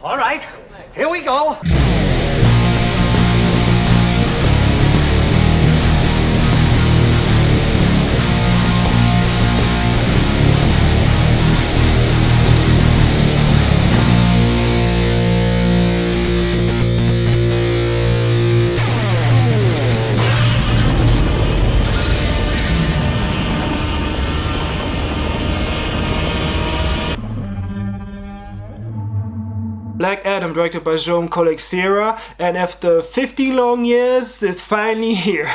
All right, here we go. Black Adam, directed by Joan Collet-Serra, and after 50 long years, it's finally here.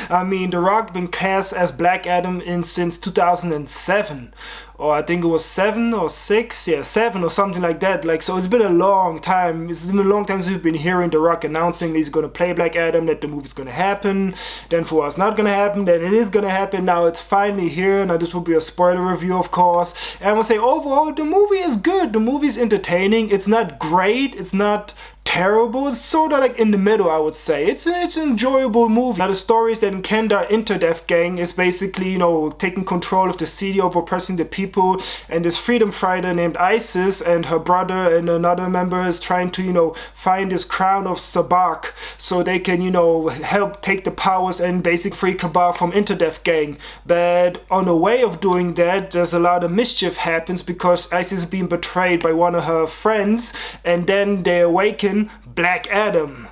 I mean, The Rock been cast as Black Adam since 2007, or I think it was 7 or 6, yeah, 7 or something like that. Like, so it's been a long time. It's been a long time since we've been hearing The Rock announcing that he's gonna play Black Adam, that the movie's gonna happen. Then for us, not gonna happen. Then it is gonna happen. Now it's finally here. Now this will be a spoiler review, of course. And I will say overall, the movie is good. The movie's entertaining. It's not great. It's not terrible. It's sort of like in the middle, I would say. It's an enjoyable movie. Now the story is that Kenda Interdeath Gang is basically, you know, taking control of the city, over oppressing the people, and this freedom fighter named Isis and her brother and another member is trying to, you know, find this crown of Sabak so they can, you know, help take the powers and basically free Kabar from Interdeath Gang. But on the way of doing that, there's a lot of mischief happens because Isis is being betrayed by one of her friends, and then they awaken Black Adam.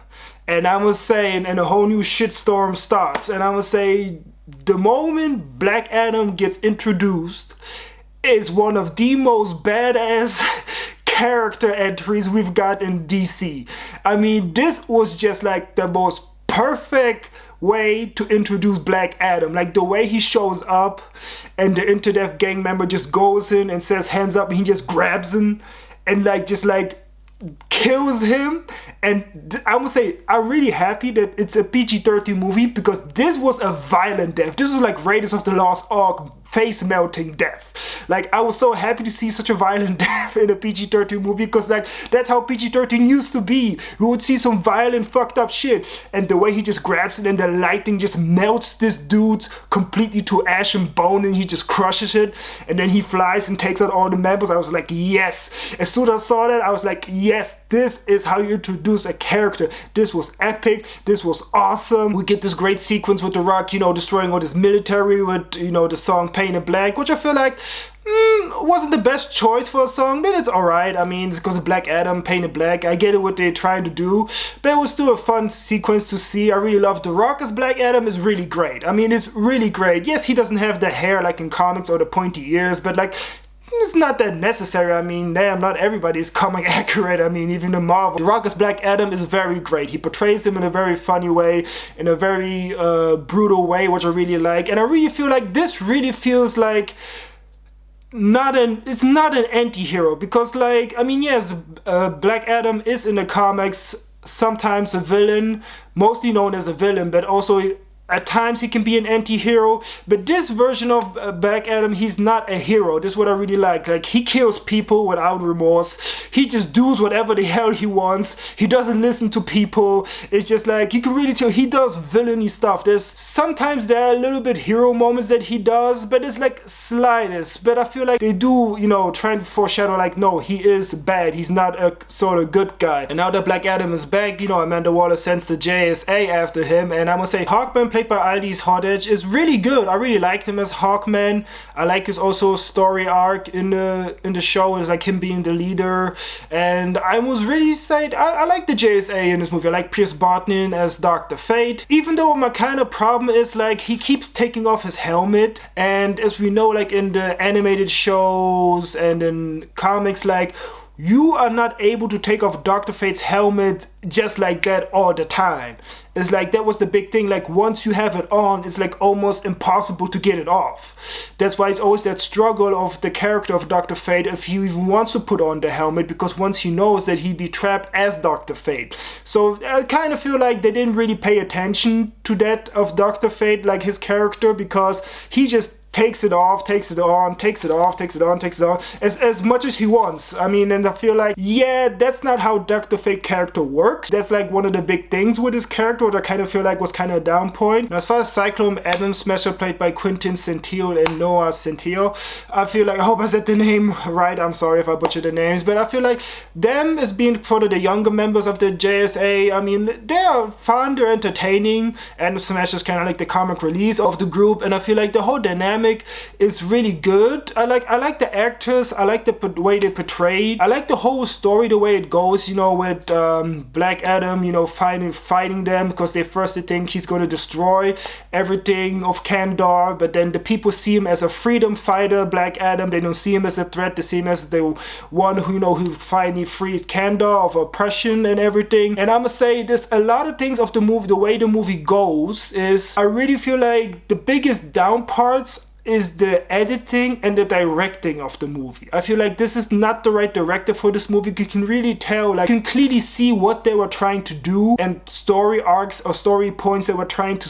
And I must say, and a whole new shitstorm starts. And I must say, the moment Black Adam gets introduced is one of the most badass character entries we've got in DC. I mean, this was just like the most perfect way to introduce Black Adam. Like the way he shows up and the Interdeath Gang member just goes in and says hands up, and he just grabs him and like just like kills him. And I would say I'm really happy that it's a PG-13 movie, because this was a violent death. This was like Raiders of the Lost Ark face melting death. Like, I was so happy to see such a violent death in a PG-13 movie, because like that's how PG-13 used to be. We would see some violent fucked up shit, and the way he just grabs it and the lightning just melts this dude completely to ash and bone, and he just crushes it, and then he flies and takes out all the members. I was like, yes. As soon as I saw that, I was like, yes, this is how you introduce a character. This was epic. This was awesome. We get this great sequence with The Rock, you know, destroying all this military with, you know, the song Painted Black, which I feel like wasn't the best choice for a song, but it's alright. I mean, it's because of Black Adam, Painted Black. I get it what they're trying to do, but it was still a fun sequence to see. I really love The Rock as Black Adam. Is really great. I mean, it's really great. Yes, he doesn't have the hair like in comics or the pointy ears, but like, it's not that necessary. I mean, damn, not everybody is comic accurate. I mean, even in Marvel. The Rock as Black Adam is very great. He portrays him in a very funny way, in a very brutal way, which I really like. And I really feel like this really feels like it's not an anti-hero, because like, I mean, yes, Black Adam is in the comics sometimes a villain, mostly known as a villain, but also at times he can be an anti-hero. But this version of Black Adam, he's not a hero. This is what I really like. Like, he kills people without remorse. He just does whatever the hell he wants. He doesn't listen to people. It's just like, you can really tell he does villainy stuff. Sometimes there are a little bit hero moments that he does, but it's like slightest. But I feel like they do, you know, trying to foreshadow like, no, he is bad. He's not a sort of good guy. And now that Black Adam is back, you know, Amanda Waller sends the JSA after him. And I must say, Hawkman, played by Aldis Hodge, is really good. I really liked him as Hawkman. I like his also story arc in the show. It's like him being the leader, and I was really excited. I like the JSA in this movie. I like Pierce Brosnan as Dr. Fate, even though my kind of problem is like he keeps taking off his helmet, and as we know, like in the animated shows and in comics, like, you are not able to take off Dr. Fate's helmet just like that all the time. It's like, that was the big thing. Like, once you have it on, it's like almost impossible to get it off. That's why it's always that struggle of the character of Dr. Fate if he even wants to put on the helmet, because once he knows that he'd be trapped as Dr. Fate. So I kind of feel like they didn't really pay attention to that of Dr. Fate, like his character, because he just takes it off, takes it on, takes it off, takes it on, takes it on, as much as he wants. I mean, and I feel like, yeah, that's not how Dr. Fate character works. That's like one of the big things with his character, what I kind of feel like was kind of a down point. Now, as far as Cyclone Adam Smasher, played by Quentin Centil and Noah Centil, I feel like, I hope I said the name right, I'm sorry if I butchered the names, but I feel like them as being sort of the younger members of the JSA, I mean, they're fun, they're entertaining, and Smash is kind of like the comic release of the group, and I feel like the whole dynamic is really good. I like the actors, I like the way they portrayed, I like the whole story, the way it goes, you know, with Black Adam, you know, fighting them, because they first think he's going to destroy everything of Kandor, but then the people see him as a freedom fighter, Black Adam. They don't see him as a threat, they see him as the one who, you know, who finally frees Kandor of oppression and everything. And I must say, there's a lot of things of the movie, the way the movie goes, is I really feel like the biggest down parts is the editing and the directing of the movie. I feel like this is not the right director for this movie. You can really tell, like, you can clearly see what they were trying to do and story arcs or story points they were trying to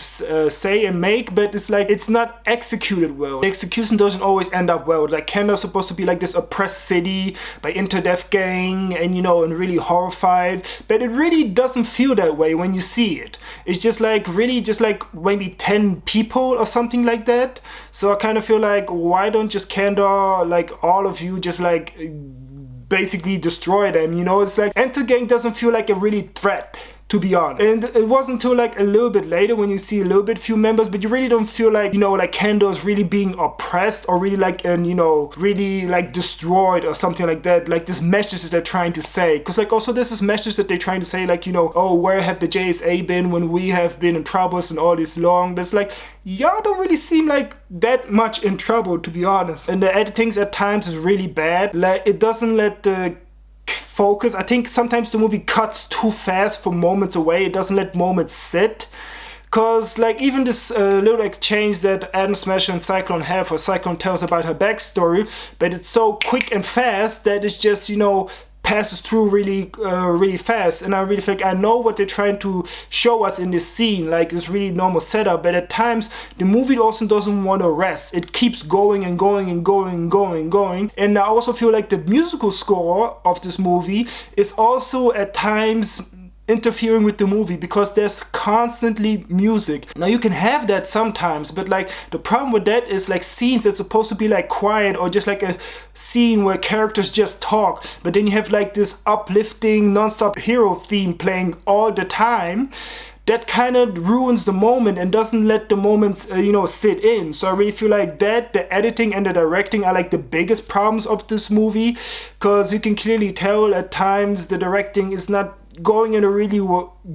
say and make, but it's like, it's not executed well. The execution doesn't always end up well. Like, Kandor's supposed to be like this oppressed city by Interdeath gang and, you know, and really horrified, but it really doesn't feel that way when you see it. It's just like, really just like maybe 10 people or something like that. So I kind of feel like, why don't just Kandor, like all of you, just like basically destroy them, you know? It's like Enter Gang doesn't feel like a really threat, to be honest. And it wasn't until like a little bit later when you see a little bit few members, but you really don't feel like, you know, like Kandor's really being oppressed or really like, and you know, really like destroyed or something like that. Like this message that they're trying to say. Because like also there's this message that they're trying to say, like, you know, oh, where have the JSA been when we have been in troubles and all this long? But it's like, y'all don't really seem like that much in trouble, to be honest. And the editing at times is really bad. Like, it doesn't let the focus. I think sometimes the movie cuts too fast from moments away. It doesn't let moments sit. Cause like even this little exchange that Adam Smasher and Cyclone have, where Cyclone tells about her backstory, but it's so quick and fast that it's just, you know, passes through really fast. And I really think I know what they're trying to show us in this scene, like this really normal setup, but at times the movie also doesn't want to rest. It keeps going and going and going and going and going. And I also feel like the musical score of this movie is also at times interfering with the movie, because there's constantly music. Now you can have that sometimes, but like the problem with that is like scenes that's supposed to be like quiet or just like a scene where characters just talk, but then you have like this uplifting non-stop hero theme playing all the time. That kind of ruins the moment and doesn't let the moments, you know, sit in. So I really feel like that, the editing and the directing are like the biggest problems of this movie, because you can clearly tell at times the directing is not going in a really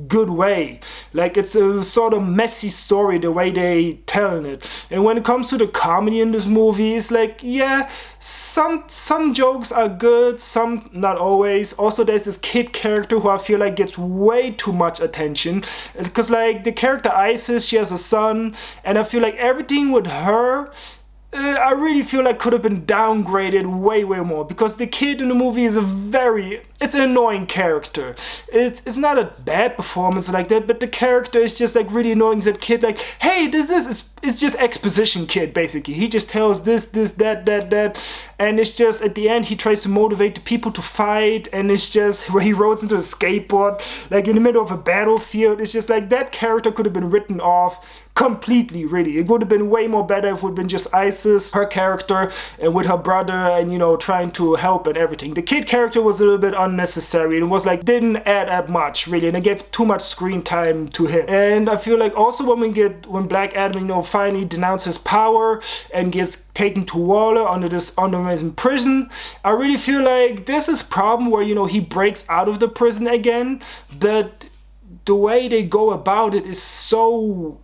good way. Like, it's a sort of messy story the way they telling it. And when it comes to the comedy in this movie, it's like, yeah, some jokes are good, some not always. Also, there's this kid character who I feel like gets way too much attention, because like the character Isis, she has a son, and I feel like everything with her, I really feel like could have been downgraded way more, because the kid in the movie is it's an annoying character. It's not a bad performance like that, but the character is just like really annoying. That kid, like, hey, it's just exposition kid, basically. He just tells this, that, and it's just at the end he tries to motivate the people to fight, and it's just where he rides into a skateboard, like in the middle of a battlefield. It's just like that character could have been written off completely, really. It would have been way more better if it would have been just Isis, her character, and with her brother, and you know, trying to help and everything. The kid character was a little bit unnecessary. It was like, didn't add up much, really, and it gave too much screen time to him. And I feel like also when Black Adam, you know, finally denounces power and gets taken to Waller under his prison, I really feel like this is a problem where, you know, he breaks out of the prison again, but the way they go about it is so...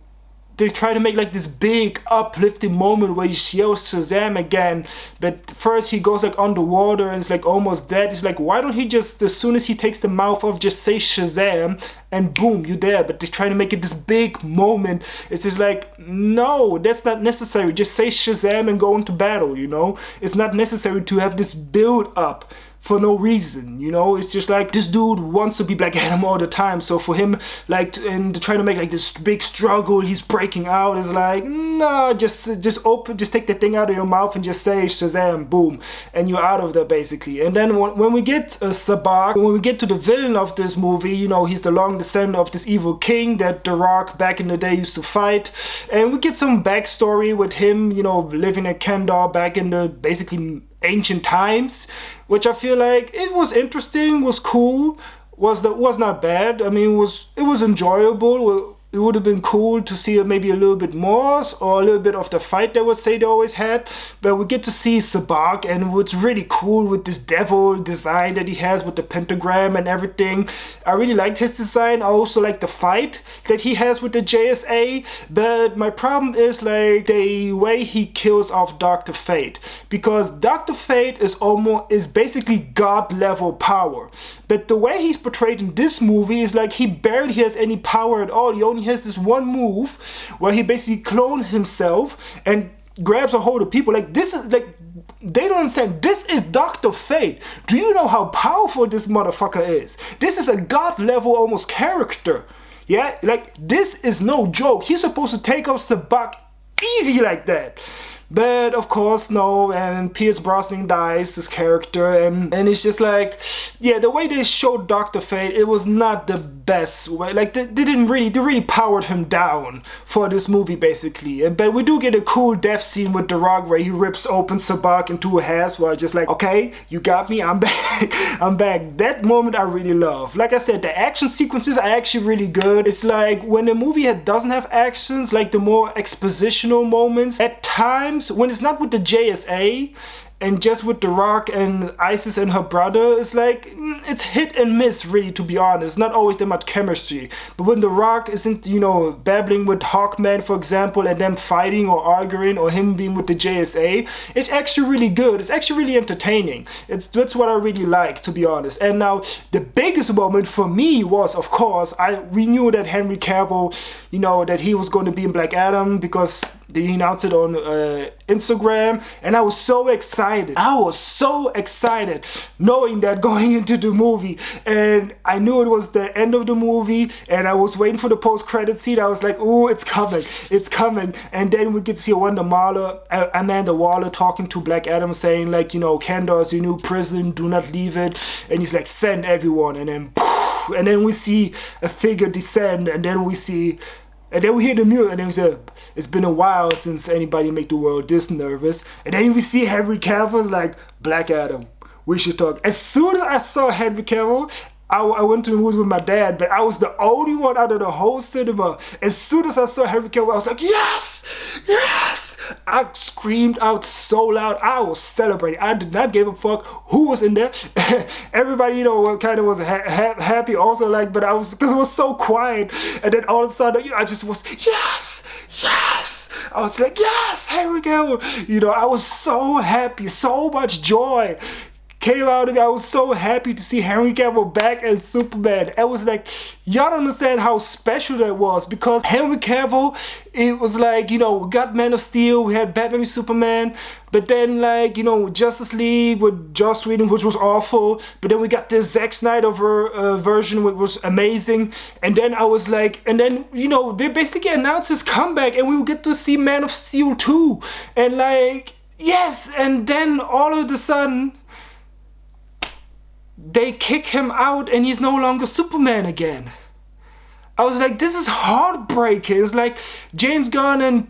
They try to make like this big uplifting moment where he yells Shazam again, but first he goes like underwater and it's like almost dead. It's like, why don't he just, as soon as he takes the mouth off, just say Shazam and boom, you're there? But they're trying to make it this big moment. It's just like, no, that's not necessary. Just say Shazam and go into battle, you know? It's not necessary to have this build up for no reason, you know. It's just like this dude wants to be Black Adam all the time, so for him, like, and trying to make like this big struggle, he's breaking out, is like, no, just take the thing out of your mouth and just say Shazam, boom, and you're out of there basically. And then when we get Sabak, when we get to the villain of this movie, you know, he's the long descendant of this evil king that The Rock back in the day used to fight, and we get some backstory with him, you know, living in Kendar back in the basically ancient times, which I feel like it was interesting, was cool, was not bad. I mean, it was enjoyable. It would have been cool to see maybe a little bit more, or a little bit of the fight they would say they always had. But we get to see Sabak, and what's really cool with this devil design that he has with the pentagram and everything. I really liked his design. I also like the fight that he has with the JSA. But my problem is like the way he kills off Dr. Fate, because Dr. Fate is basically God level power. But the way he's portrayed in this movie is like he barely has any power at all. He only has this one move where he basically clones himself and grabs a hold of people. Like, this is like, they don't understand. This is Dr. Fate. Do you know how powerful this motherfucker is? This is a God level almost character. Yeah, like, this is no joke. He's supposed to take off Sabak easy like that. But of course, no, and Pierce Brosnan dies, this character, and it's just like, yeah, the way they showed Dr. Fate, it was not the best way. Like, they really powered him down for this movie, basically. But we do get a cool death scene with The Rock where he rips open Sabak into a half, where I just like, okay, you got me, I'm back, I'm back. That moment I really love. Like I said, the action sequences are actually really good. It's like, when a movie doesn't have actions, like the more expositional moments, at times, when it's not with the JSA and just with The Rock and Isis and her brother, it's like, it's hit and miss, really, to be honest. Not always that much chemistry. But when The Rock isn't, you know, babbling with Hawkman, for example, and them fighting or arguing, or him being with the JSA, it's actually really good. It's actually really entertaining. That's what I really like, to be honest. And now, the biggest moment for me was, of course, we knew that Henry Cavill, you know, that he was going to be in Black Adam, because they announced it on Instagram, and I was so excited. I was so excited knowing that going into the movie, and I knew it was the end of the movie, and I was waiting for the post-credit scene. I was like, ooh, it's coming, it's coming. And then we get to see Amanda Waller talking to Black Adam, saying like, you know, Kendar is your new prison, do not leave it. And he's like, send everyone. And then poof, and then we see a figure descend, and then we hear the music, and then we say, it's been a while since anybody made the world this nervous. And then we see Henry Cavill, like, Black Adam, we should talk. As soon as I saw Henry Cavill, I went to the movies with my dad, but I was the only one out of the whole cinema. As soon as I saw Henry Cavill, I was like, yes! Yes! I screamed out so loud. I was celebrating. I did not give a fuck who was in there. Everybody, you know, kind of was happy also, like, but because it was so quiet. And then all of a sudden, I just was, yes! Yes! I was like, yes, here we go. You know, I was so happy, so much joy came out of me. I was so happy to see Henry Cavill back as Superman. I was like, y'all don't understand how special that was, because Henry Cavill, it was like, you know, we got Man of Steel, we had Batman v Superman, but then, like, you know, Justice League with Joss Whedon, which was awful, but then we got this Zack Snyder version, which was amazing. And then I was like, and then, you know, they basically announced his comeback, and we would get to see Man of Steel 2, and like, yes, and then all of a sudden, they kick him out and he's no longer Superman again. I was like, this is heartbreaking. It's like James Gunn and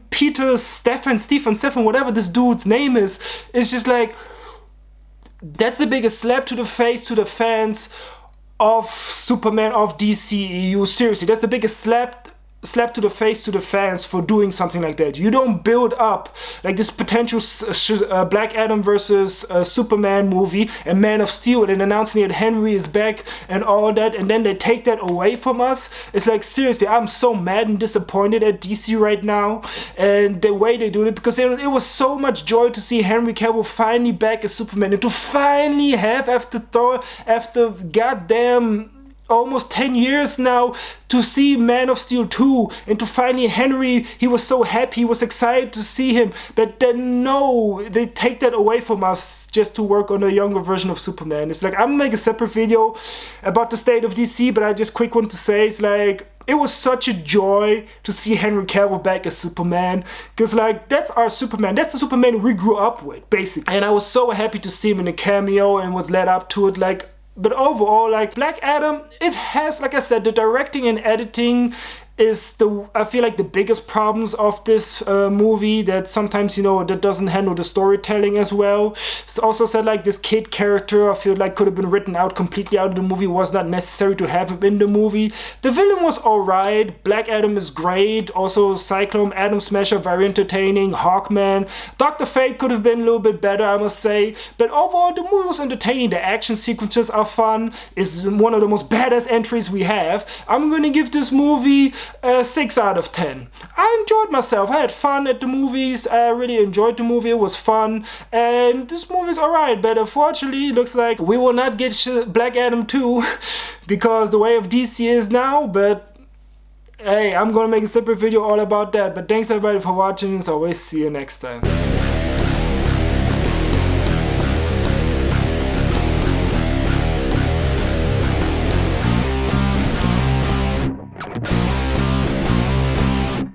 Stephen, whatever this dude's name is, it's just like, that's the biggest slap to the face to the fans of Superman, of DCEU. Seriously, that's the biggest slap to the face to the fans for doing something like that. You don't build up like this potential Black Adam versus Superman movie and Man of Steel, and then announcing that Henry is back and all that, and then they take that away from us. It's like, seriously, I'm so mad and disappointed at DC right now, and the way they do it, because it was so much joy to see Henry Cavill finally back as Superman, and to finally have, after goddamn almost 10 years now to see Man of Steel 2 and to finally Henry, he was so happy, he was excited to see him, but then no, they take that away from us just to work on a younger version of Superman. It's like, I'm gonna make a separate video about the state of DC, but I just quick want to say, it's like, it was such a joy to see Henry Cavill back as Superman, because like, that's our Superman, that's the Superman we grew up with, basically. And I was so happy to see him in a cameo and was led up to it, like, but overall, like, Black Adam, it has, like I said, the directing and editing is I feel like the biggest problems of this movie, that sometimes, you know, that doesn't handle the storytelling as well. It's also said like this kid character, I feel like could have been written out completely out of the movie, was not necessary to have him in the movie. The villain was alright, Black Adam is great, also Cyclone, Atom Smasher, very entertaining, Hawkman, Dr. Fate could have been a little bit better, I must say, but overall the movie was entertaining, the action sequences are fun, it's one of the most badass entries we have. I'm gonna give this movie 6 out of 10. I enjoyed myself. I had fun at the movies. I really enjoyed the movie. It was fun. And this movie's alright. But unfortunately, it looks like we will not get Black Adam 2 because the way of DC is now. But hey, I'm gonna make a separate video all about that. But thanks everybody for watching. As always, see you next time.